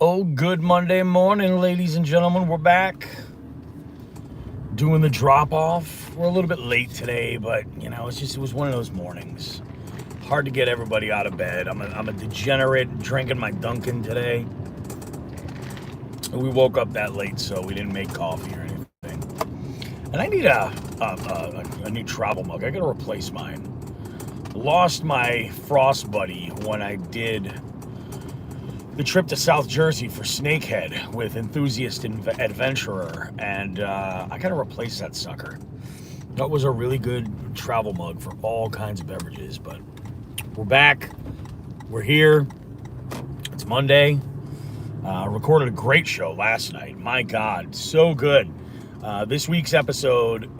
Oh, good Monday morning, ladies and gentlemen. We're back doing the drop off. We're a little bit late today, but it was one of those mornings. Hard to get everybody out of bed. I'm a degenerate drinking my Dunkin' today. We woke up that late, so we didn't make coffee or anything. And I need a new travel mug. I gotta replace mine. Lost my Frost Buddy when I did the trip to South Jersey for Snakehead with Enthusiast Adventurer, and I gotta replace that sucker. That was a really good travel mug for all kinds of beverages, but we're back. We're here. It's Monday. Recorded a great show last night. My God, so good. This week's episode,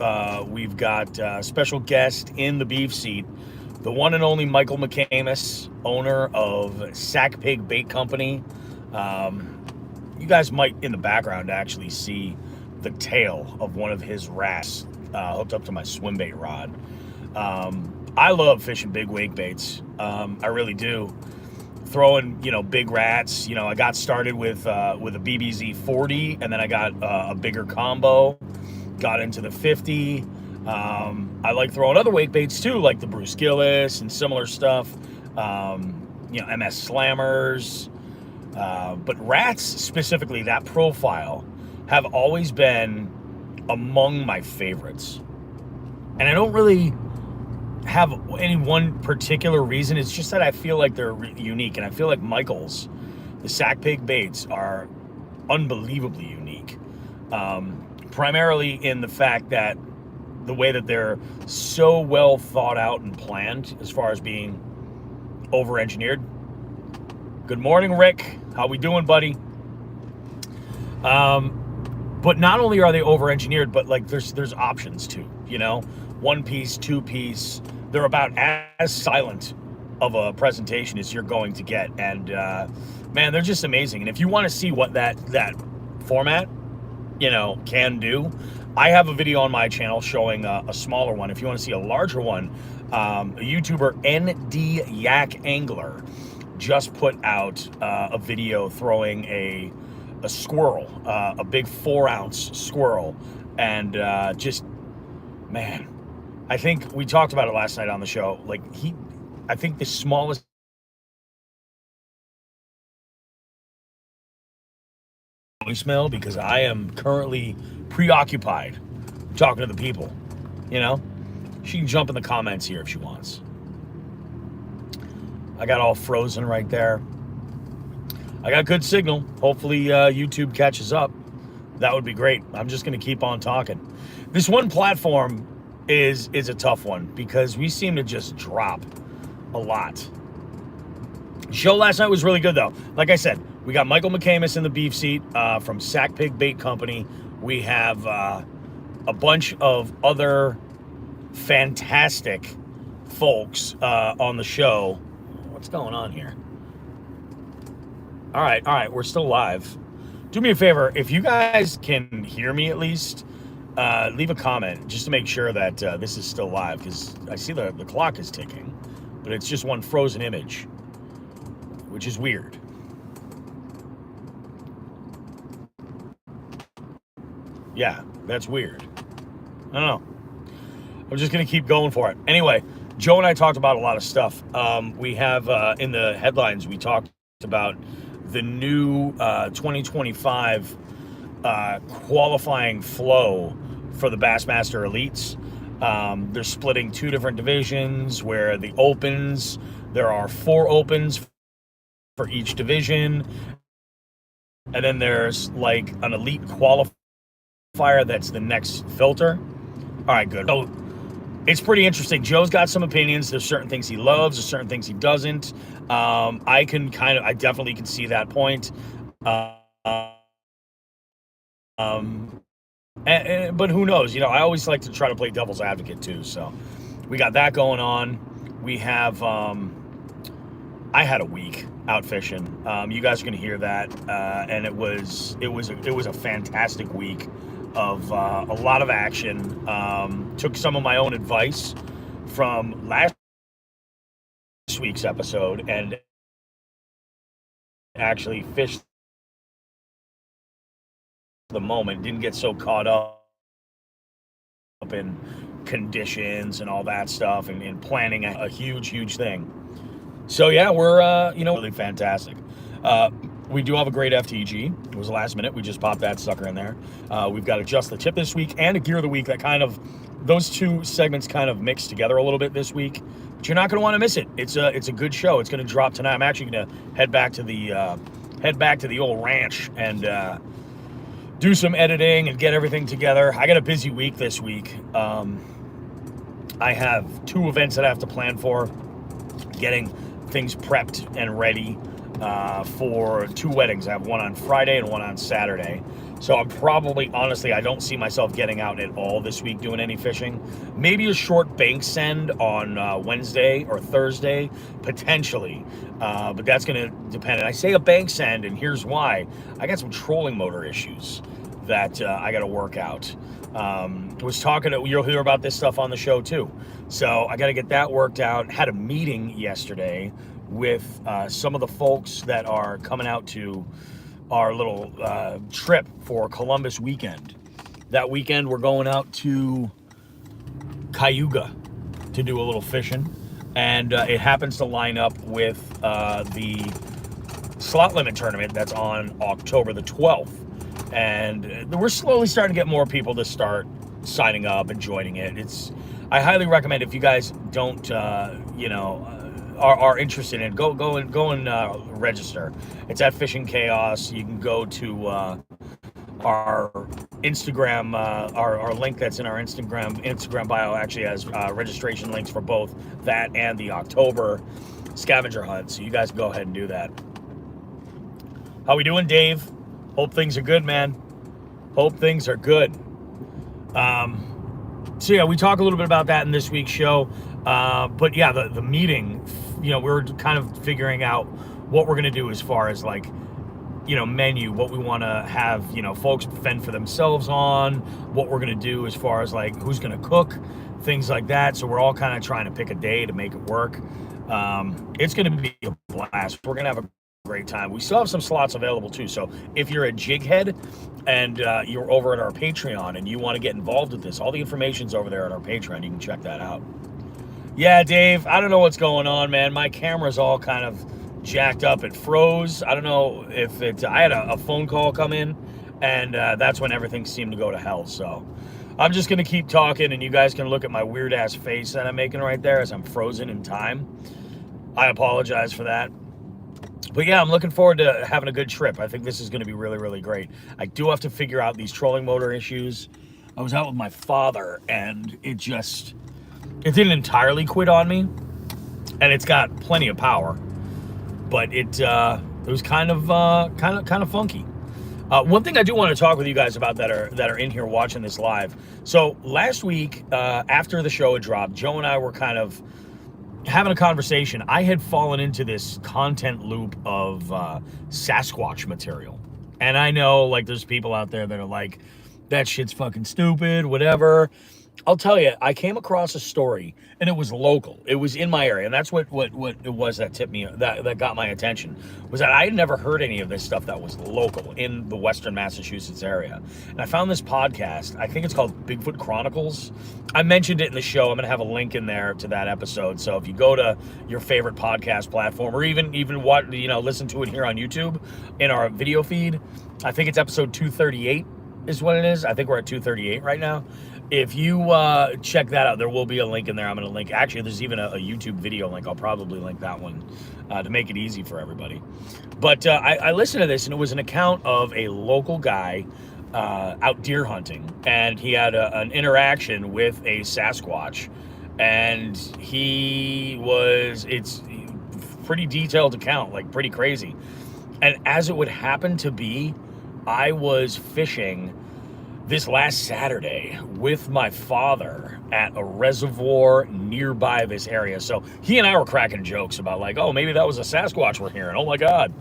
we've got a special guest in the beef seat, the one and only Michael McCamus, owner of Sack Pig Bait Company. You guys might, in the background, actually see the tail of one of his rats hooked up to my swim bait rod. I love fishing big wake baits. I really do. Throwing, big rats. I got started with a BBZ 40, and then I got a bigger combo. Got into the 50. I like throwing other wake baits too, like the Bruce Gillis and similar stuff. MS Slammers. But rats specifically, that profile, have always been among my favorites. And I don't really have any one particular reason. It's just that I feel like they're unique, and I feel like Michael's, the Sack Pig baits, are unbelievably unique. Primarily in the fact that the way that they're so well thought out and planned as far as being over-engineered. Good morning, Rick. How we doing, buddy? But not only are they over-engineered, but like there's options too, one piece, two piece. They're about as silent of a presentation as you're going to get. And man, they're just amazing. And if you want to see what that format, can do, I have a video on my channel showing a smaller one. If you want to see a larger one, a YouTuber, ND Yak Angler, just put out a video throwing a squirrel, a big 4-ounce squirrel. And man, I think we talked about it last night on the show. I think the smallest voicemail, because I am currently preoccupied talking to the people. She can jump in the comments here if she wants. I got all frozen right there. I got good signal. Hopefully YouTube catches up. That would be great. I'm just going to keep on talking. This one platform is a tough one because we seem to just drop a lot. Show last night was really good, though. Like I said, we got Michael McCamus in the beef seat from Sack Pig Bait Company. We have a bunch of other fantastic folks on the show. What's going on here? All right, we're still live. Do me a favor, if you guys can hear me at least, leave a comment just to make sure that this is still live, because I see the clock is ticking, but it's just one frozen image, which is weird. Yeah, that's weird. I don't know. I'm just going to keep going for it. Anyway, Joe and I talked about a lot of stuff. We have, in the headlines, we talked about the new 2025 qualifying flow for the Bassmaster Elites. They're splitting two different divisions where the opens, there are 4 opens for each division. And then there's like an elite qualifier that's the next filter. All right, good. So it's pretty interesting. Joe's got some opinions. There's certain things he loves, there's certain things he doesn't. I definitely can see that point. But who knows? I always like to try to play devil's advocate too. So we got that going on. We have, I had a week out fishing. You guys are gonna hear that, and it was a fantastic week of a lot of action. Took some of my own advice from last week's episode and actually fished the moment, didn't get so caught up in conditions and all that stuff and planning a huge thing. So yeah, we're really fantastic. We do have a great FTG. It was last minute. We just popped that sucker in there. We've got a Just the Tip this week and a Gear of the Week that kind of, those two segments kind of mix together a little bit this week. But you're not going to want to miss it. It's a good show. It's going to drop tonight. I'm actually going to head back to the old ranch and do some editing and get everything together. I got a busy week this week. I have 2 events that I have to plan for, getting things prepped and ready for 2 weddings. I have one on Friday and one on Saturday. So I'm probably, honestly, I don't see myself getting out at all this week doing any fishing. Maybe a short bank send on Wednesday or Thursday, potentially. But that's going to depend. And I say a bank send, and here's why. I got some trolling motor issues that I got to work out. You'll hear about this stuff on the show too. So I got to get that worked out. Had a meeting yesterday with some of the folks that are coming out to our little trip for Columbus weekend. That weekend we're going out to Cayuga to do a little fishing, and it happens to line up with the slot limit tournament that's on October the 12th. And we're slowly starting to get more people to start signing up and joining it. I highly recommend, if you guys don't, are interested in it, go and register. It's at Fishing Chaos. You can go to our Instagram, our link that's in our Instagram bio actually has registration links for both that and the October scavenger hunt. So you guys go ahead and do that. How we doing, Dave? Hope things are good, man. Hope things are good. So yeah, we talk a little bit about that in this week's show. But yeah, the meeting, we're kind of figuring out what we're going to do as far as menu, what we want to have, folks fend for themselves on, what we're going to do as far as who's going to cook, things like that. So we're all kind of trying to pick a day to make it work. It's going to be a blast. We're going to have a great time. We still have some slots available too. So if you're a jig head and you're over at our Patreon and you want to get involved with this, all the information's over there at our Patreon. You can check that out. Yeah, Dave, I don't know what's going on, man. My camera's all kind of jacked up. It froze. I don't know if I had a phone call come in, and that's when everything seemed to go to hell. So I'm just going to keep talking, and you guys can look at my weird-ass face that I'm making right there as I'm frozen in time. I apologize for that. But yeah, I'm looking forward to having a good trip. I think this is going to be really, really great. I do have to figure out these trolling motor issues. I was out with my father, and it didn't entirely quit on me, and it's got plenty of power, but it was kind of funky. One thing I do want to talk with you guys about that are in here watching this live. So last week, after the show had dropped, Joe and I were kind of having a conversation. I had fallen into this content loop of Sasquatch material. And I know there's people out there that are like, that shit's fucking stupid, whatever. I'll tell you, I came across a story, and it was local. It was in my area, and that's what it was that tipped me, that got my attention, was that I had never heard any of this stuff that was local in the Western Massachusetts area. And I found this podcast. I think it's called Bigfoot Chronicles. I mentioned it in the show. I'm going to have a link in there to that episode. So if you go to your favorite podcast platform, or even listen to it here on YouTube in our video feed, I think it's episode 238 is what it is. I think we're at 238 right now. If you check that out, there will be a link in there. I'm going to link. Actually, there's even a YouTube video link. I'll probably link that one to make it easy for everybody. But I listened to this, and it was an account of a local guy out deer hunting, and he had an interaction with a Sasquatch, and it's pretty detailed account, pretty crazy. And as it would happen to be, I was fishing this last Saturday with my father at a reservoir nearby this area. So he and I were cracking jokes about oh, maybe that was a Sasquatch we're hearing. Oh my God.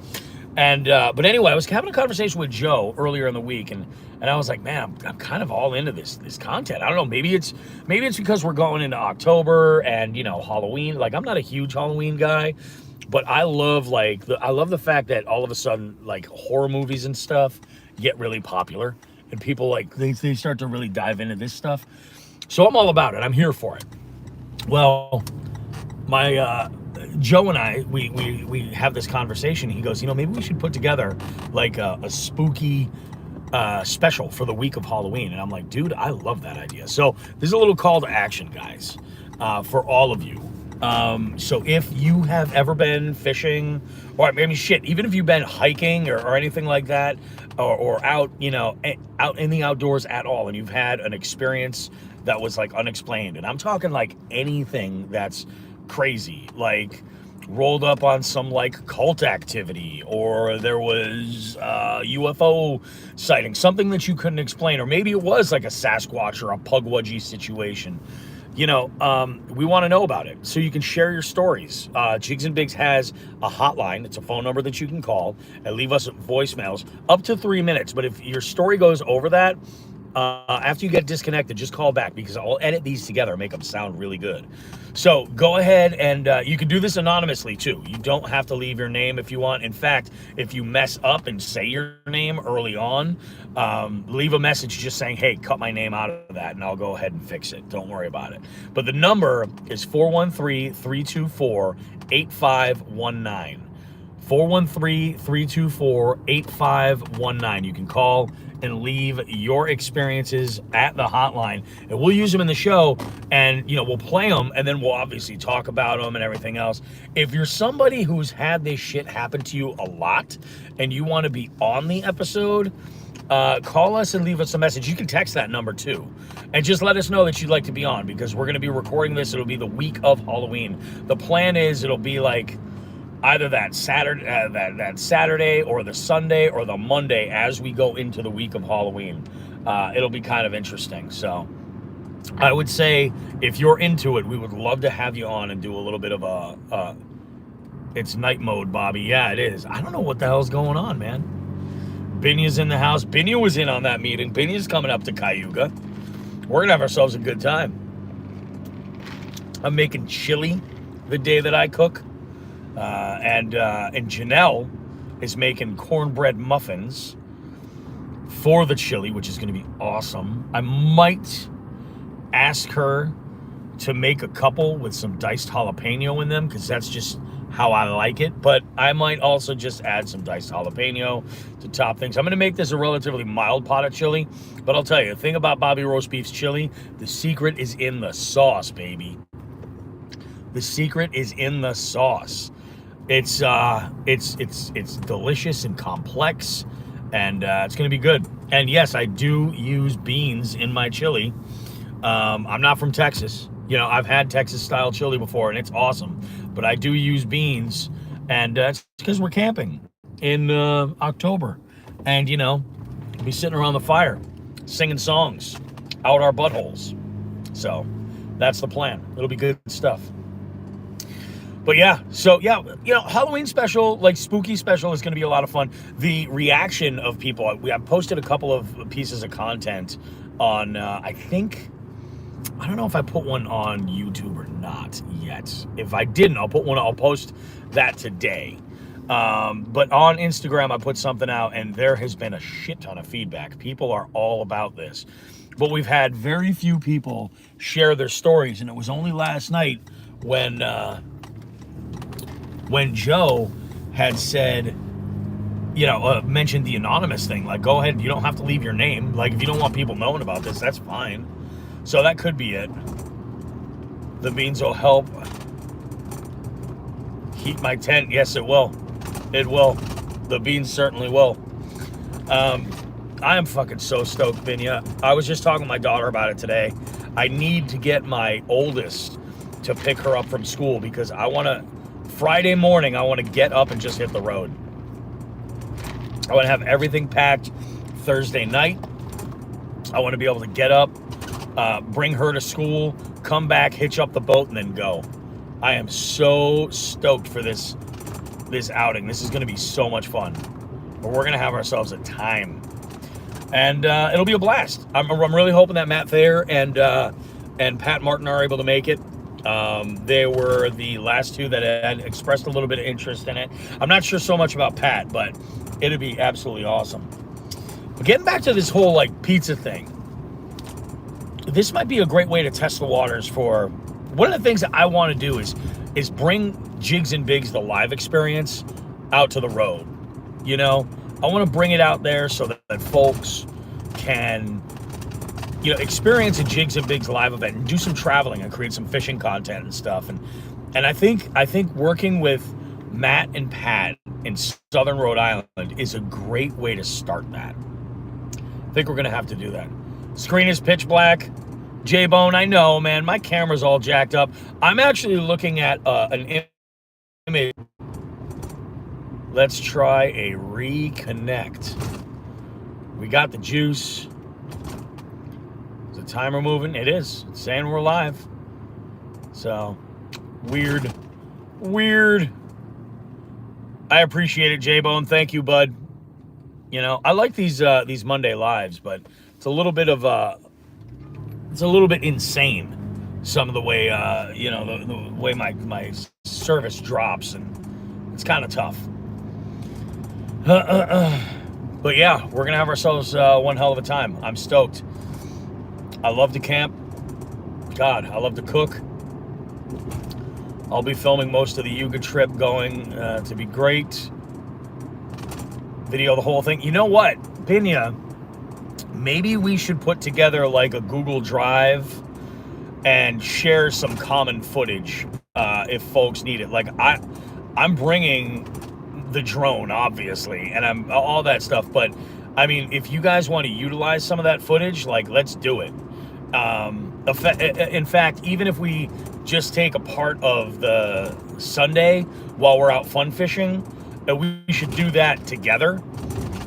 And, but anyway, I was having a conversation with Joe earlier in the week, and I was like, man, I'm kind of all into this content. I don't know. Maybe it's because we're going into October and, Halloween. I'm not a huge Halloween guy, but I love I love the fact that all of a sudden, horror movies and stuff get really popular. and people like they start to really dive into this stuff. So I'm all about it. I'm here for it. Well, my Joe and I, we have this conversation. He goes, maybe we should put together like a spooky special for the week of Halloween. And I'm like, dude, I love that idea. So there's a little call to action, guys, for all of you. So if you have ever been fishing, or maybe even if you've been hiking or anything like that, or out, out in the outdoors at all, and you've had an experience that was like unexplained, and I'm talking like anything that's crazy, like rolled up on some like cult activity, or there was UFO sighting, something that you couldn't explain, or maybe it was like a Sasquatch or a Pugwudgie situation. We want to know about it, so you can share your stories. Jigs and Bigs has a hotline. It's a phone number that you can call and leave us voicemails up to 3 minutes. But if your story goes over that, after you get disconnected, just call back, because I'll edit these together and make them sound really good. So go ahead, and you can do this anonymously too. You don't have to leave your name if you want. In fact, if you mess up and say your name early on, leave a message just saying, hey, cut my name out of that, and I'll go ahead and fix it. Don't worry about it. But the number is 413-324-8519. 413-324-8519. You can call and leave your experiences at the hotline, and we'll use them in the show, and we'll play them, and then we'll obviously talk about them and everything else. If you're somebody who's had this shit happen to you a lot and you want to be on the episode, call us and leave us a message. You can text that number too, and just let us know that you'd like to be on, because we're going to be recording this. It'll be the week of Halloween. The plan is it'll be like either that Saturday or the Sunday or the Monday as we go into the week of Halloween. It'll be kind of interesting. So I would say if you're into it, we would love to have you on and do a little bit of it's night mode, Bobby. Yeah, it is. I don't know what the hell's going on, man. Binya's in the house. Binya was in on that meeting. Binya's coming up to Cayuga. We're going to have ourselves a good time. I'm making chili the day that I cook. And Janelle is making cornbread muffins for the chili, which is going to be awesome. I might ask her to make a couple with some diced jalapeno in them, because that's just how I like it. But I might also just add some diced jalapeno to top things. I'm going to make this a relatively mild pot of chili, but I'll tell you, the thing about Bobby Roast Beef's chili, the secret is in the sauce, baby. The secret is in the sauce. It's delicious and complex, and it's going to be good. And yes, I do use beans in my chili. I'm not from Texas. I've had Texas style chili before, and it's awesome. But I do use beans, and it's because we're camping in October, and we'll be sitting around the fire, singing songs out our buttholes. So that's the plan. It'll be good stuff. But yeah, so yeah, Halloween special, like spooky special, is going to be a lot of fun. The reaction of people, I've posted a couple of pieces of content on, I don't know if I put one on YouTube or not yet. If I didn't, I'll post that today. But on Instagram, I put something out, and there has been a shit ton of feedback. People are all about this. But we've had very few people share their stories, and it was only last night when Joe had said, mentioned the anonymous thing, like, go ahead, you don't have to leave your name. Like, if you don't want people knowing about this, that's fine. So that could be it. The beans will help heat my tent. Yes, it will. It will. The beans certainly will. I am fucking so stoked, Binya. I was just talking to my daughter about it today. I need to get my oldest to pick her up from school, because Friday morning, I want to get up and just hit the road. I want to have everything packed Thursday night. I want to be able to get up, bring her to school, come back, hitch up the boat, and then go. I am so stoked for this outing. This is going to be so much fun. But we're going to have ourselves a time. And it'll be a blast. I'm really hoping that Matt Thayer and Pat Martin are able to make it. They were the last two that had expressed a little bit of interest in it. I'm not sure so much about Pat, but it'd be absolutely awesome. But getting back to this whole like pizza thing, this might be a great way to test the waters for one of the things that I want to do is bring Jigs and Bigs, the live experience, out to the road. You know, I want to bring it out there so that folks can, you know, experience a Jigs and Bigs live event and do some traveling and create some fishing content and stuff. And I think working with Matt and Pat in Southern Rhode Island is a great way to start that. I think we're gonna have to do that. Screen is pitch black. J-Bone, I know, man. My camera's all jacked up. I'm actually looking at an image. Let's try a reconnect. We got the juice. Is the timer moving? It is. It's saying we're live. So, weird. I appreciate it, J-Bone. Thank you, bud. You know, I like these Monday lives, but it's a little bit of it's a little bit insane. Some of the way you know, the way my service drops, and it's kind of tough. But yeah, we're gonna have ourselves one hell of a time. I'm stoked. I love to camp. God, I love to cook. I'll be filming most of the Yuga trip, going to be great. Video the whole thing. You know what, Binya? Maybe we should put together like a Google Drive and share some common footage if folks need it. Like I'm bringing the drone, obviously, and I'm all that stuff. But I mean, if you guys want to utilize some of that footage, like, let's do it. In fact, even if we just take a part of the Sunday while we're out fun fishing, we should do that together.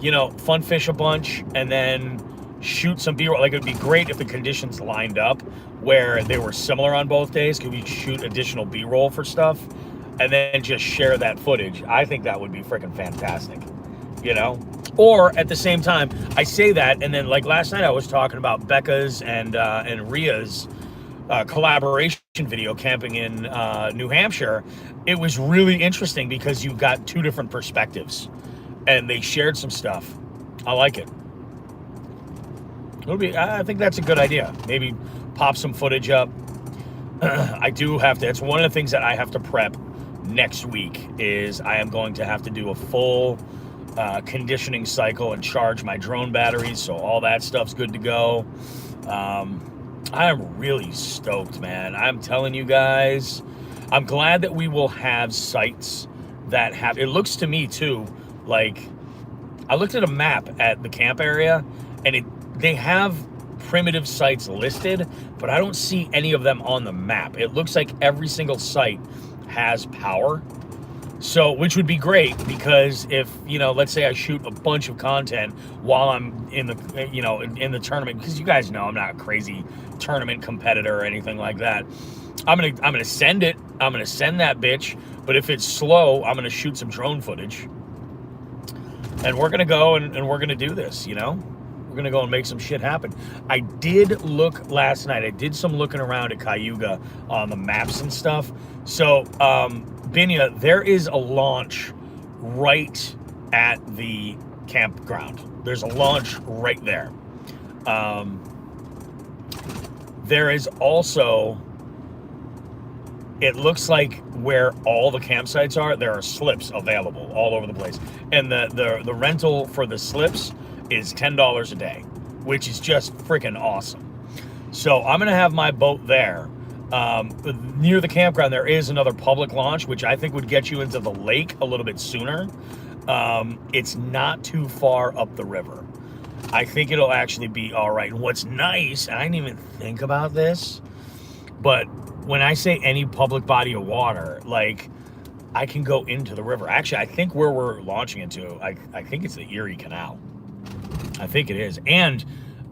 You know, fun fish a bunch and then shoot some B-roll. Like, it would be great if the conditions lined up where they were similar on both days. Could we shoot additional B-roll for stuff and then just share that footage? I think that would be freaking fantastic, you know? Or at the same time, I say that, and then like last night I was talking about Becca's and Ria's collaboration video camping in New Hampshire. It was really interesting because you got two different perspectives and they shared some stuff. I like it. I think that's a good idea. Maybe pop some footage up. I do have to, it's one of the things that I have to prep next week is I am going to have to do a full conditioning cycle and charge my drone batteries. So all that stuff's good to go. I am really stoked, man. I'm telling you guys, I'm glad that we will have sites that have, it looks to me too, like, I looked at a map at the camp area and they have primitive sites listed, but I don't see any of them on the map. It looks like every single site has power. So, which would be great because if, you know, let's say I shoot a bunch of content while I'm in the, you know, in the tournament, because you guys know I'm not a crazy tournament competitor or anything like that. I'm gonna send it. I'm gonna send that bitch. But if it's slow, I'm gonna shoot some drone footage. And we're gonna go and we're gonna do this, you know? We're gonna go and make some shit happen. I did look last night. I did some looking around at Cayuga on the maps and stuff. So, Binya, there is a launch right at the campground. There's a launch right there. There is also, it looks like where all the campsites are, there are slips available all over the place. And the rental for the slips is $10 a day, which is just freaking awesome. So I'm gonna have my boat there. Near the campground, there is another public launch, which I think would get you into the lake a little bit sooner. It's not too far up the river. I think it'll actually be all right. And what's nice, and I didn't even think about this, but when I say any public body of water, like, I can go into the river. Actually, I think where we're launching into, I think it's the Erie Canal. I think it is. And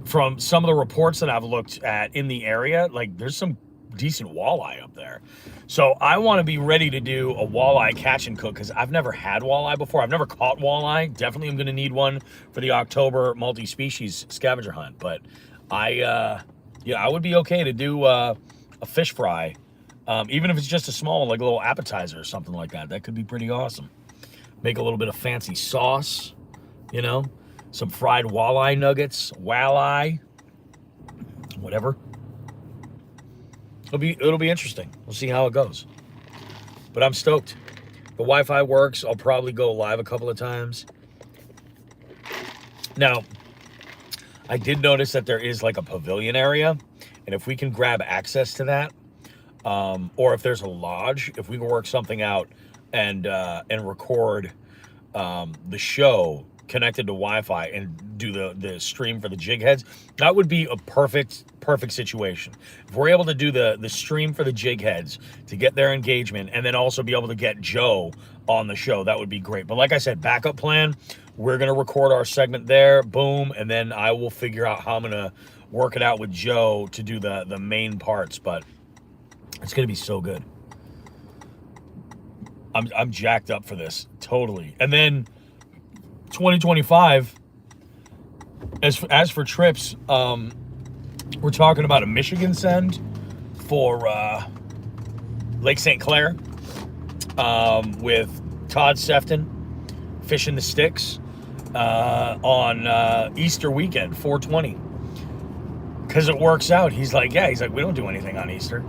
from some of the reports that I've looked at in the area, like, there's some decent walleye up there. So I want to be ready to do a walleye catch and cook because I've never had walleye before. I've never caught walleye. Definitely am going to need one for the October multi-species scavenger hunt. But I would be okay to do a fish fry, even if it's just a small, like a little appetizer or something like that. That could be pretty awesome. Make a little bit of fancy sauce, you know. some fried walleye nuggets, walleye, whatever. It'll be interesting. We'll see how it goes. But I'm stoked. The Wi-Fi works. I'll probably go live a couple of times. Now, I did notice that there is like a pavilion area, and if we can grab access to that, or if there's a lodge, if we can work something out and record the show connected to Wi-Fi and do the stream for the jig heads, that would be a perfect situation. If we're able to do the stream for the jig heads to get their engagement and then also be able to get Joe on the show, that would be great. But like I said, backup plan, we're gonna record our segment there, boom, and then I will figure out how I'm gonna work it out with Joe to do the main parts. But it's gonna be so good. I'm jacked up for this, totally. And then 2025, as for trips, we're talking about a Michigan send for Lake St. Clair with Todd Sefton fishing the sticks on Easter weekend, 420. Because it works out. He's like, we don't do anything on Easter.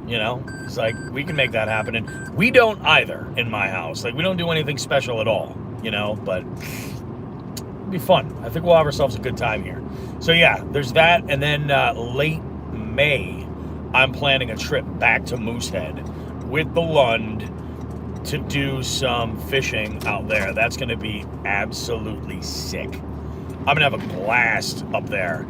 You know, he's like, we can make that happen. And we don't either in my house. Like, we don't do anything special at all, you know, but it'll be fun. I think we'll have ourselves a good time here. So yeah, there's that. And then late May, I'm planning a trip back to Moosehead with the Lund to do some fishing out there. That's going to be absolutely sick. I'm going to have a blast up there.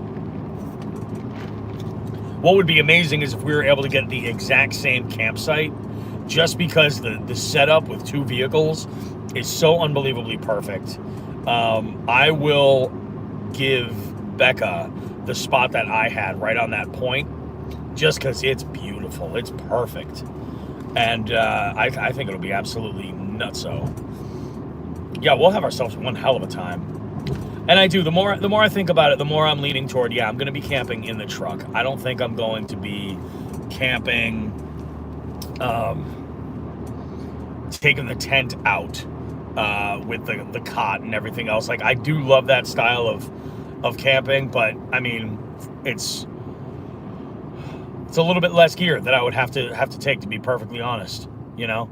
What would be amazing is if we were able to get the exact same campsite, just because the setup with two vehicles is so unbelievably perfect. I will give Becca the spot that I had right on that point, just because it's beautiful. It's perfect. And I think it'll be absolutely nutso. Yeah, we'll have ourselves one hell of a time. And I do, the more I think about it, the more I'm leaning toward, yeah, I'm going to be camping in the truck. I don't think I'm going to be camping, taking the tent out with the cot and everything else. Like, I do love that style of camping, but I mean, it's a little bit less gear that I would have to take, to be perfectly honest, you know.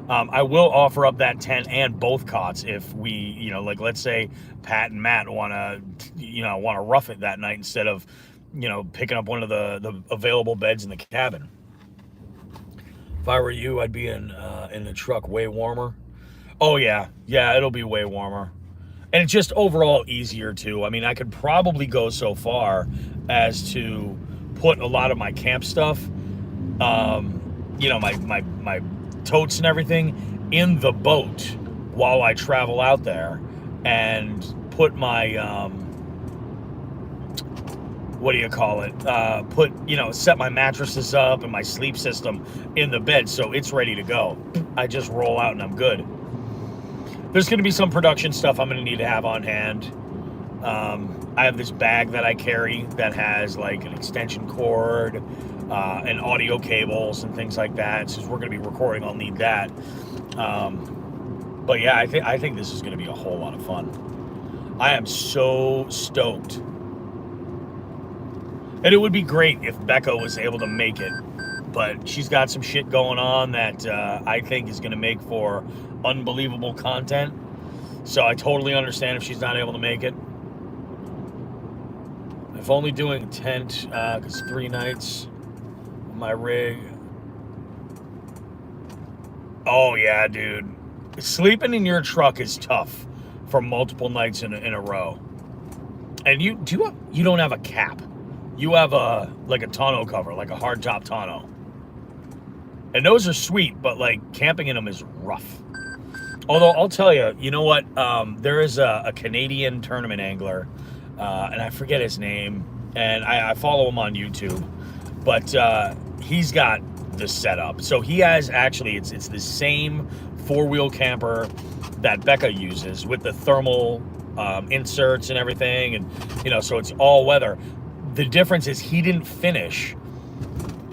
I will offer up that tent and both cots if we, you know, like, let's say Pat and Matt want to rough it that night instead of, you know, picking up one of the available beds in the cabin. If I were you, I'd be in the truck, way warmer. Oh yeah, it'll be way warmer, and it's just overall easier too. I mean, I could probably go so far as to put a lot of my camp stuff, you know, my totes and everything in the boat while I travel out there, and put my set my mattresses up and my sleep system in the bed so it's ready to go. I just roll out and I'm good. There's going to be some production stuff I'm going to need to have on hand. I have this bag that I carry that has like an extension cord, and audio cables and things like that. Since we're going to be recording, I'll need that. But yeah, I think this is going to be a whole lot of fun. I am so stoked. And it would be great if Becca was able to make it, but she's got some shit going on that I think is going to make for unbelievable content. So I totally understand if she's not able to make it. If only doing a tent, because 3 nights on my rig. Oh yeah, dude. Sleeping in your truck is tough for multiple nights in a row. And you don't have a cap. You have a tonneau cover, like a hardtop tonneau. And those are sweet, but like camping in them is rough. Although I'll tell you, you know what? There is a Canadian tournament angler, and I forget his name, and I follow him on YouTube, but he's got the setup. So he has actually, it's the same 4-wheel camper that Becca uses with the thermal inserts and everything, and you know, so it's all weather. The difference is he didn't finish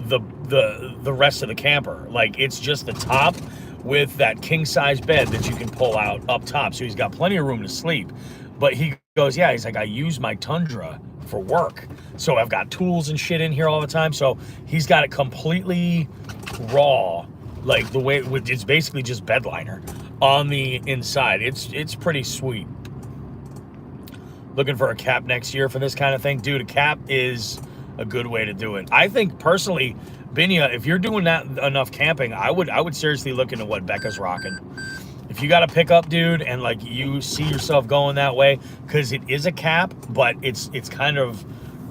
the rest of the camper. Like, it's just the top with that king size bed that you can pull out up top. So he's got plenty of room to sleep. But he goes, yeah, he's like, I use my Tundra for work. So I've got tools and shit in here all the time. So he's got it completely raw, like the way it's basically just bed liner on the inside. It's pretty sweet. Looking for a cap next year for this kind of thing. Dude, a cap is a good way to do it. I think personally, Binya, if you're doing that enough camping, I would seriously look into what Becca's rocking. If you got a pickup, dude, and like you see yourself going that way, because it is a cap, but it's kind of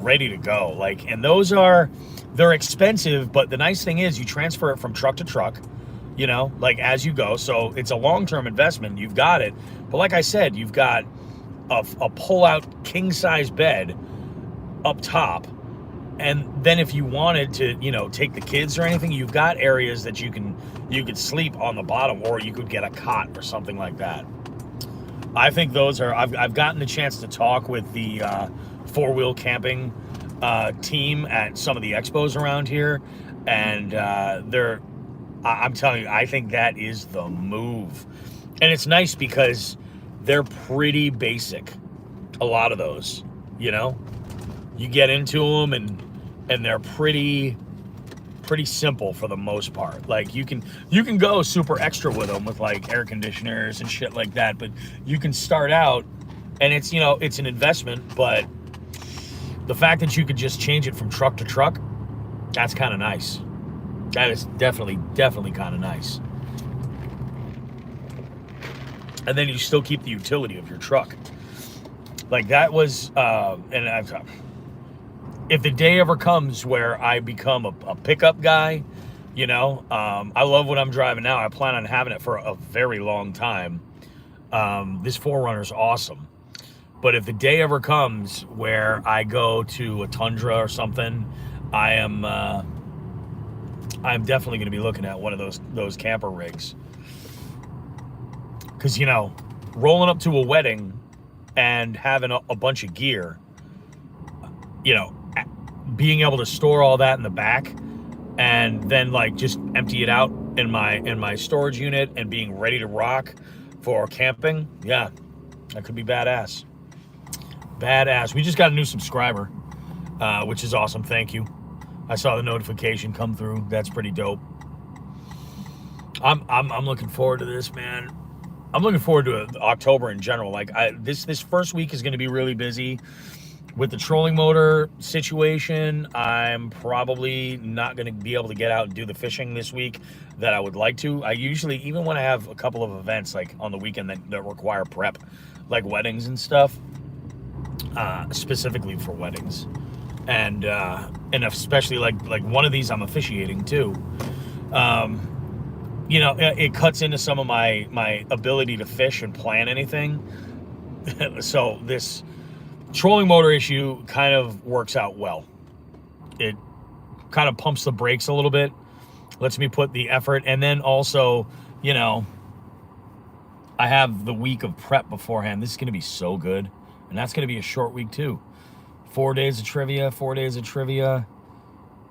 ready to go. Like, and they're expensive, but the nice thing is you transfer it from truck to truck, you know, like as you go. So it's a long-term investment. You've got it. But like I said, you've got a pull-out king-size bed up top. And then if you wanted to, you know, take the kids or anything, you've got areas that you could sleep on the bottom, or you could get a cot or something like that. I think those are, I've gotten the chance to talk with the four-wheel camping team at some of the expos around here, and I'm telling you, I think that is the move. And it's nice because they're pretty basic, a lot of those, you know? You get into them and they're pretty simple for the most part. Like you can go super extra with them with like air conditioners and shit like that, but you can start out and it's, you know, it's an investment, but the fact that you could just change it from truck to truck, that's kind of nice. That is definitely kind of nice. And then you still keep the utility of your truck. Like that was, if the day ever comes where I become a pickup guy, you know, I love what I'm driving now. I plan on having it for a very long time. This 4Runner's awesome. But if the day ever comes where I go to a Tundra or something, I'm definitely going to be looking at one of those camper rigs. Because, you know, rolling up to a wedding and having a bunch of gear, you know, being able to store all that in the back and then like just empty it out in my storage unit and being ready to rock for camping, yeah, that could be badass. Badass. We just got a new subscriber, which is awesome. Thank you. I saw the notification come through. That's pretty dope. I'm looking forward to this, man. I'm looking forward to October in general. Like this first week is going to be really busy with the trolling motor situation. I'm probably not going to be able to get out and do the fishing this week that I would like to. I usually, even when I have a couple of events like on the weekend that require prep, like weddings and stuff, specifically for weddings, and especially like one of these I'm officiating too. You know, it cuts into some of my ability to fish and plan anything. So this trolling motor issue kind of works out well. It kind of pumps the brakes a little bit, lets me put the effort, and then also, you know, I have the week of prep beforehand. This is going to be so good, and that's going to be a short week too. 4 days of trivia,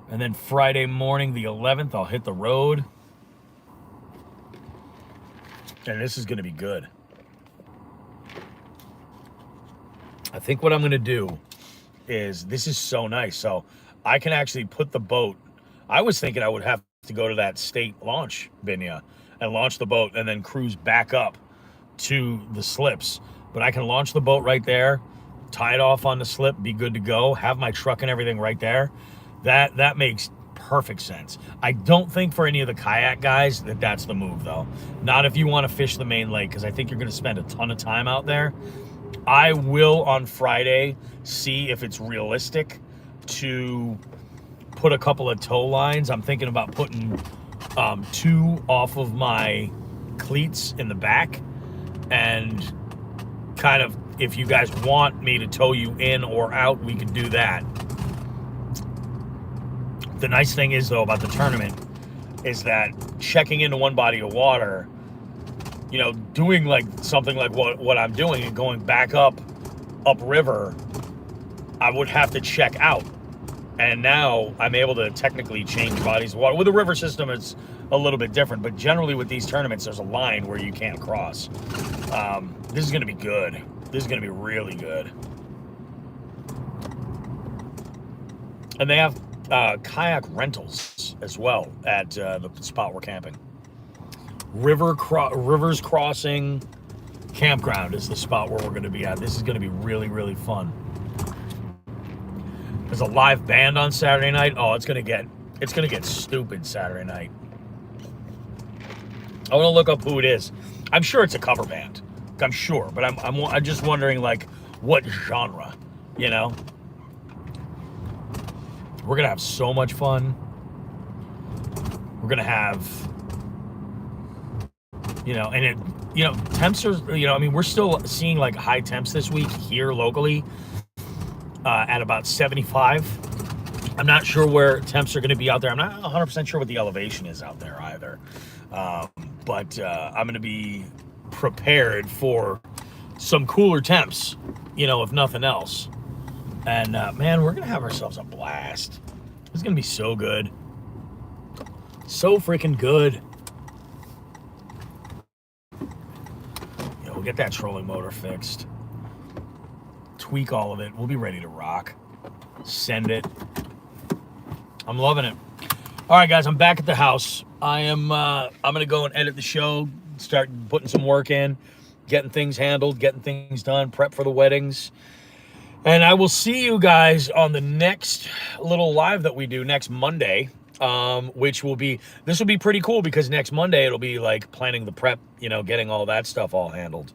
and then Friday morning, the 11th, I'll hit the road. And this is going to be good. I think what I'm going to do is, this is so nice. So I can actually put the boat. I was thinking I would have to go to that state launch, Binya, and launch the boat and then cruise back up to the slips. But I can launch the boat right there, tie it off on the slip, be good to go, have my truck and everything right there. That makes perfect sense. I don't think for any of the kayak guys that's the move, though. Not if you want to fish the main lake, because I think you're going to spend a ton of time out there. I will on Friday see if it's realistic to put a couple of tow lines. I'm thinking about putting 2 off of my cleats in the back, and kind of, if you guys want me to tow you in or out, we can do that. The nice thing is, though, about the tournament is that checking into one body of water, you know, doing like something like what I'm doing and going back upriver, I would have to check out. And now I'm able to technically change bodies of water. With the river system, it's a little bit different, but generally with these tournaments, there's a line where you can't cross. This is going to be good. This is going to be really good. And they have kayak rentals as well at the spot we're camping. Rivers Crossing Campground is the spot where we're going to be at. This is going to be really, really fun. There's a live band on Saturday night. Oh, it's going to get stupid Saturday night. I want to look up who it is. I'm sure it's a cover band. I'm sure, but I'm just wondering, like, what genre, you know? We're going to have so much fun. We're going to have, you know, and it, you know, temps are, you know, I mean, we're still seeing like high temps this week here locally at about 75. I'm not sure where temps are going to be out there. I'm not 100% sure what the elevation is out there either. But I'm going to be prepared for some cooler temps, you know, if nothing else. And man, we're going to have ourselves a blast. It's going to be so good. So freaking good. Yeah, we'll get that trolling motor fixed. Tweak all of it. We'll be ready to rock. Send it. I'm loving it. All right, guys, I'm back at the house. I'm going to go and edit the show, start putting some work in, getting things handled, getting things done, prep for the weddings. And I will see you guys on the next little live that we do next Monday, which will be, this will be pretty cool because next Monday it'll be like planning the prep, you know, getting all that stuff all handled.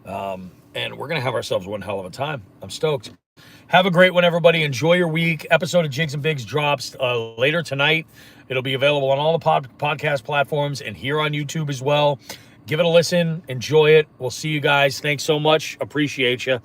And we're going to have ourselves one hell of a time. I'm stoked. Have a great one, everybody. Enjoy your week. Episode of Jigs and Bigs drops later tonight. It'll be available on all the podcast platforms and here on YouTube as well. Give it a listen. Enjoy it. We'll see you guys. Thanks so much. Appreciate you.